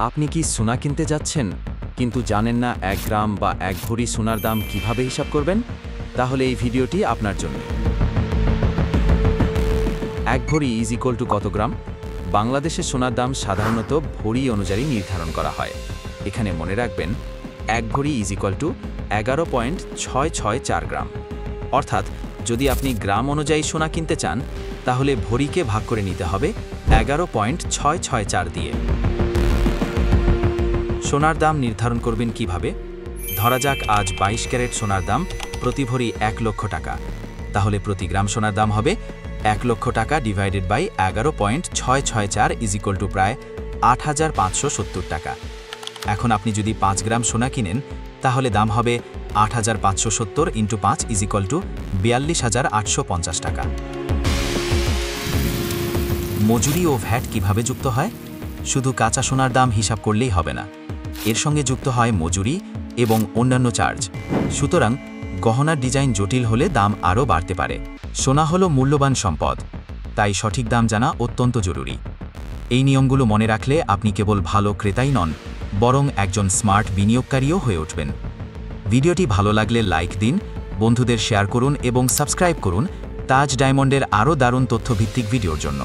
আপনি কি সোনা কিনতে যাচ্ছেন কিন্তু জানেন না 1 গ্রাম বা 1 ভরি সোনার দাম কিভাবে হিসাব করবেন? তাহলে এই ভিডিওটি আপনার জন্য। 1 ভরি ইজ ইকুয়াল টু কত গ্রাম? বাংলাদেশে সোনার দাম সাধারণত ভরি অনুযায়ী নির্ধারণ করা হয়। এখানে মনে রাখবেন 1 ভরি ইজ ইকুয়াল টু 11.664 গ্রাম। অর্থাৎ যদি আপনি গ্রাম অনুযায়ী সোনা কিনতে চান তাহলে ভরিকে ভাগ করে নিতে হবে 11.664 দিয়ে। সোনার দাম নির্ধারণ করবেন কিভাবে? ধরা যাক আজ 22 ক্যারেট সোনার দাম প্রতি ভরি 1 লক্ষ টাকা। তাহলে প্রতি গ্রাম সোনার দাম হবে 1 লক্ষ টাকা divided by 11.664 is equal to প্রায় 8,570 টাকা। এখন আপনি যদি 5 গ্রাম সোনা কিনেন তাহলে দাম হবে 8,570 ইন্টু 5 ইজ ইকুয়াল টু 42,850 টাকা। মজুরি ও ভ্যাট কিভাবে যুক্ত হয়? শুধু কাঁচা সোনার দাম হিসাব করলেই হবে না, এর সঙ্গে যুক্ত হয় মজুরি এবং অন্যান্য চার্জ। সুতরাং গহনার ডিজাইন জটিল হলে দাম আরও বাড়তে পারে। সোনা হলো মূল্যবান সম্পদ, তাই সঠিক দাম জানা অত্যন্ত জরুরি। এই নিয়মগুলো মনে রাখলে আপনি কেবল ভালো ক্রেতাই নন, বরং একজন স্মার্ট বিনিয়োগকারীও হয়ে উঠবেন। ভিডিওটি ভালো লাগলে লাইক দিন, বন্ধুদের শেয়ার করুন এবং সাবস্ক্রাইব করুন তাজ ডায়মন্ডের আরও দারুণ তথ্যভিত্তিক ভিডিওর জন্য।